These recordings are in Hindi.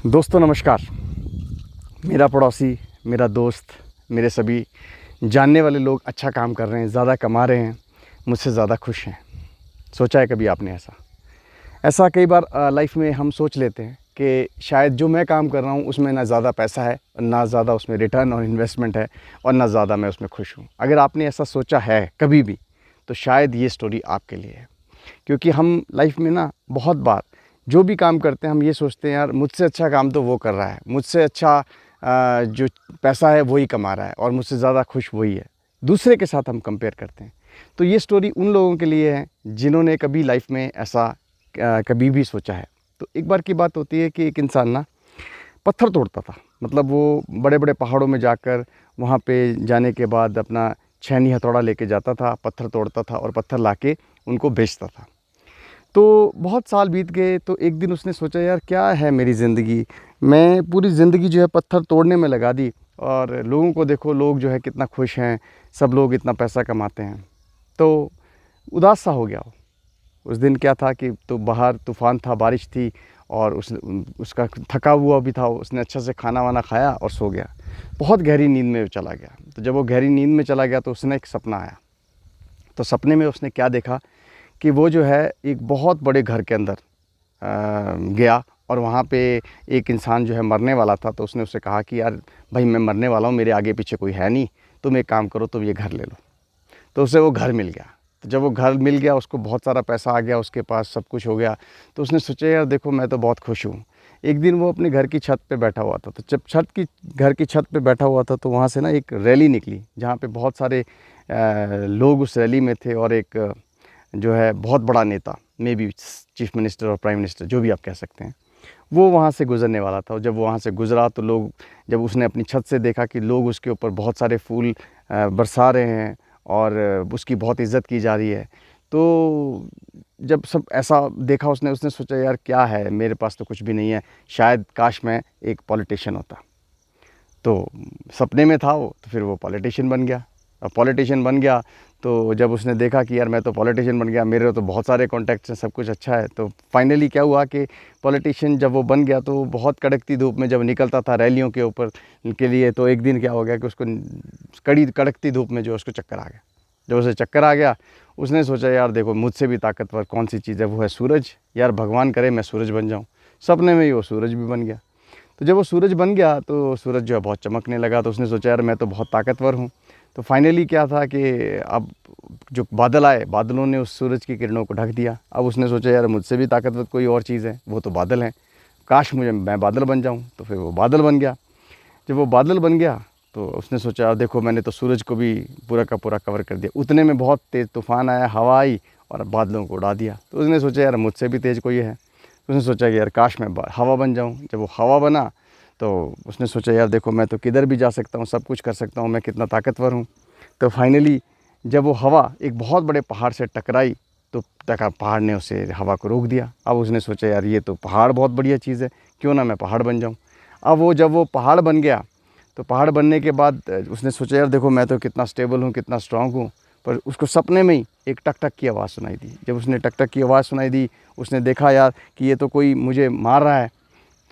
दोस्तों नमस्कार। मेरा पड़ोसी, मेरा दोस्त, मेरे सभी जानने वाले लोग अच्छा काम कर रहे हैं, ज़्यादा कमा रहे हैं, मुझसे ज़्यादा खुश हैं। सोचा है कभी आपने ऐसा? ऐसा कई बार लाइफ में हम सोच लेते हैं कि शायद जो मैं काम कर रहा हूँ उसमें ना ज़्यादा पैसा है, ना ज़्यादा उसमें रिटर्न और इन्वेस्टमेंट है और ना ज़्यादा मैं उसमें खुश हूँ। अगर आपने ऐसा सोचा है कभी भी, तो शायद ये स्टोरी आपके लिए है। क्योंकि हम लाइफ में ना बहुत बार जो भी काम करते हैं हम ये सोचते हैं यार मुझसे अच्छा काम तो वो कर रहा है, मुझसे अच्छा जो पैसा है वही कमा रहा है और मुझसे ज़्यादा खुश वही है। दूसरे के साथ हम कंपेयर करते हैं। तो ये स्टोरी उन लोगों के लिए है जिन्होंने कभी लाइफ में ऐसा कभी भी सोचा है। तो एक बार की बात होती है कि एक इंसान ना पत्थर तोड़ता था। मतलब वो बड़े बड़े पहाड़ों में जाकर वहाँ पे जाने के बाद अपना छेनी हथौड़ा लेके जाता था, पत्थर तोड़ता था और पत्थर लाके उनको बेचता था। तो बहुत साल बीत गए, तो एक दिन उसने सोचा यार क्या है मेरी ज़िंदगी, मैं पूरी ज़िंदगी जो है पत्थर तोड़ने में लगा दी और लोगों को देखो, लोग जो है कितना खुश हैं, सब लोग इतना पैसा कमाते हैं। तो उदास सा हो गया वो। उस दिन क्या था कि तो बाहर तूफ़ान था, बारिश थी और उसका थका हुआ भी था। उसने अच्छा से खाना वाना खाया और सो गया। बहुत गहरी नींद में चला गया। तो जब वो गहरी नींद में चला गया तो उसने एक सपना आया। तो सपने में उसने क्या देखा कि वो जो है एक बहुत बड़े घर के अंदर गया और वहाँ पे एक इंसान जो है मरने वाला था। तो उसने उससे कहा कि यार भाई मैं मरने वाला हूँ, मेरे आगे पीछे कोई है नहीं, तुम एक काम करो, तुम ये घर ले लो। तो उसे वो घर मिल गया। तो जब वो घर मिल गया, उसको बहुत सारा पैसा आ गया, उसके पास सब कुछ हो गया। तो उसने सोचा यार देखो मैं तो बहुत खुश हूँ। एक दिन वो अपने घर की छत पे बैठा हुआ था। तो जब घर की छत पे बैठा हुआ था तो वहाँ से ना एक रैली निकली जहाँ पे बहुत सारे लोग उस रैली में थे और एक जो है बहुत बड़ा नेता, मे बी चीफ मिनिस्टर और प्राइम मिनिस्टर, जो भी आप कह सकते हैं, वो वहाँ से गुज़रने वाला था। और जब वो वहाँ से गुज़रा तो लोग, जब उसने अपनी छत से देखा कि लोग उसके ऊपर बहुत सारे फूल बरसा रहे हैं और उसकी बहुत इज़्ज़त की जा रही है, तो जब सब ऐसा देखा उसने सोचा यार क्या है, मेरे पास तो कुछ भी नहीं है, शायद काश मैं एक पॉलिटिशियन होता। तो सपने में था वो, तो फिर वो पॉलिटिशियन बन गया। अब पॉलिटिशियन बन गया तो जब उसने देखा कि यार मैं तो पॉलिटिशियन बन गया, मेरे तो बहुत सारे कॉन्टैक्ट्स हैं, सब कुछ अच्छा है, तो फाइनली क्या हुआ कि पॉलिटिशियन जब वो बन गया तो बहुत कड़कती धूप में जब निकलता था रैलियों के ऊपर के लिए, तो एक दिन क्या हो गया कि उसको कड़ी कड़कती धूप में जो उसको चक्कर आ गया। जब उसे चक्कर आ गया, उसने सोचा यार देखो मुझसे भी ताकतवर कौन सी चीज़ है, वो है सूरज। यार भगवान करे मैं सूरज बन जाऊँ। सपने में ही वो सूरज भी बन गया। तो जब वो सूरज बन गया तो सूरज जो है बहुत चमकने लगा। तो उसने सोचा यार मैं तो बहुत ताकतवर हूँ। तो फाइनली क्या था कि अब जो बादल आए, बादलों ने उस सूरज की किरणों को ढक दिया। अब उसने सोचा यार मुझसे भी ताकतवर कोई और चीज़ है, वो तो बादल हैं, काश मैं बादल बन जाऊँ। तो फिर वो बादल बन गया। जब वो बादल बन गया तो उसने सोचा देखो मैंने तो सूरज को भी पूरा का पूरा कवर कर दिया। उतने में बहुत तेज़ तूफ़ान आया, हवा आई और बादलों को उड़ा दिया। तो उसने सोचा यार मुझसे भी तेज़ कोई है। उसने सोचा कि यार काश मैं हवा बन जाऊं। जब वो हवा बना तो उसने सोचा यार देखो मैं तो किधर भी जा सकता हूं, सब कुछ कर सकता हूं, मैं कितना ताकतवर हूं। तो फाइनली जब वो हवा एक बहुत बड़े पहाड़ से टकराई तो पहाड़ ने उसे हवा को रोक दिया। अब उसने सोचा यार ये तो पहाड़ बहुत बढ़िया चीज़ है, क्यों ना मैं पहाड़ बन जाऊँ। अब वो जब वो पहाड़ बन गया तो पहाड़ बनने के बाद उसने सोचा यार देखो मैं तो कितना स्टेबल हूँ, कितना स्ट्रांग हूँ। पर उसको सपने में ही एक टक टक की आवाज़ सुनाई दी। जब उसने टक टक की आवाज़ सुनाई दी, उसने देखा यार कि ये तो कोई मुझे मार रहा है,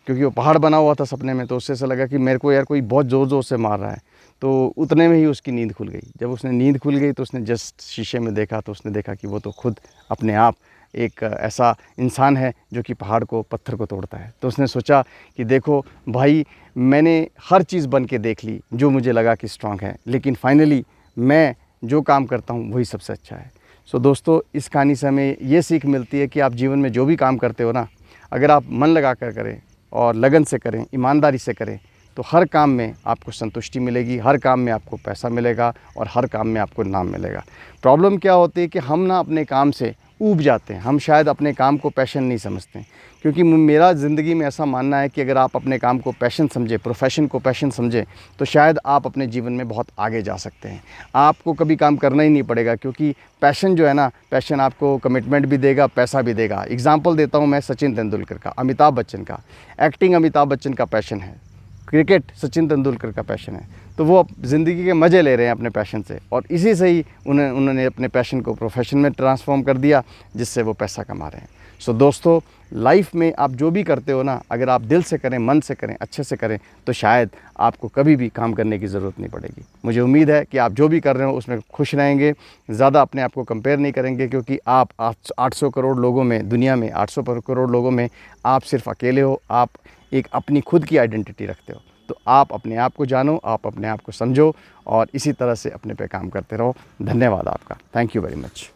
क्योंकि वो पहाड़ बना हुआ था सपने में। तो उससे ऐसा लगा कि मेरे को यार कोई बहुत ज़ोर ज़ोर से मार रहा है। तो उतने में ही उसकी नींद खुल गई। जब उसने नींद खुल गई तो उसने जस्ट शीशे में देखा तो उसने देखा कि वो तो खुद अपने आप एक ऐसा इंसान है जो कि पहाड़ को, पत्थर को तोड़ता है। तो उसने सोचा कि देखो भाई, मैंने हर चीज़ बन के देख ली जो मुझे लगा कि स्ट्रांग है, लेकिन फाइनली मैं जो काम करता हूँ वही सबसे अच्छा है। सो दोस्तों, इस कहानी से हमें ये सीख मिलती है कि आप जीवन में जो भी काम करते हो ना, अगर आप मन लगा कर करें और लगन से करें, ईमानदारी से करें, तो हर काम में आपको संतुष्टि मिलेगी, हर काम में आपको पैसा मिलेगा और हर काम में आपको नाम मिलेगा। प्रॉब्लम क्या होती है कि हम ना अपने काम से ऊब जाते हैं। हम शायद अपने काम को पैशन नहीं समझते हैं। क्योंकि मेरा ज़िंदगी में ऐसा मानना है कि अगर आप अपने काम को पैशन समझे, प्रोफेशन को पैशन समझे, तो शायद आप अपने जीवन में बहुत आगे जा सकते हैं। आपको कभी काम करना ही नहीं पड़ेगा, क्योंकि पैशन जो है ना, पैशन आपको कमिटमेंट भी देगा, पैसा भी देगा। एग्जाम्पल देता हूँ मैं सचिन तेंदुलकर का, अमिताभ बच्चन का। एक्टिंग अमिताभ बच्चन का पैशन है, क्रिकेट सचिन तेंदुलकर का पैशन है। तो वो ज़िंदगी के मज़े ले रहे हैं अपने पैशन से, और इसी से ही उन्होंने अपने पैशन को प्रोफेशन में ट्रांसफॉर्म कर दिया, जिससे वो पैसा कमा रहे हैं। सो दोस्तों, लाइफ में आप जो भी करते हो ना, अगर आप दिल से करें, मन से करें, अच्छे से करें, तो शायद आपको कभी भी काम करने की ज़रूरत नहीं पड़ेगी। मुझे उम्मीद है कि आप जो भी कर रहे हो उसमें खुश रहेंगे, ज़्यादा अपने आप को कंपेयर नहीं करेंगे, क्योंकि आप 800 करोड़ लोगों में, दुनिया में 800 करोड़ लोगों में आप सिर्फ अकेले हो। आप एक अपनी खुद की आइडेंटिटी रखते हो। तो आप अपने आप को जानो, आप अपने आप को समझो और इसी तरह से अपने पे काम करते रहो। धन्यवाद आपका। Thank you very much.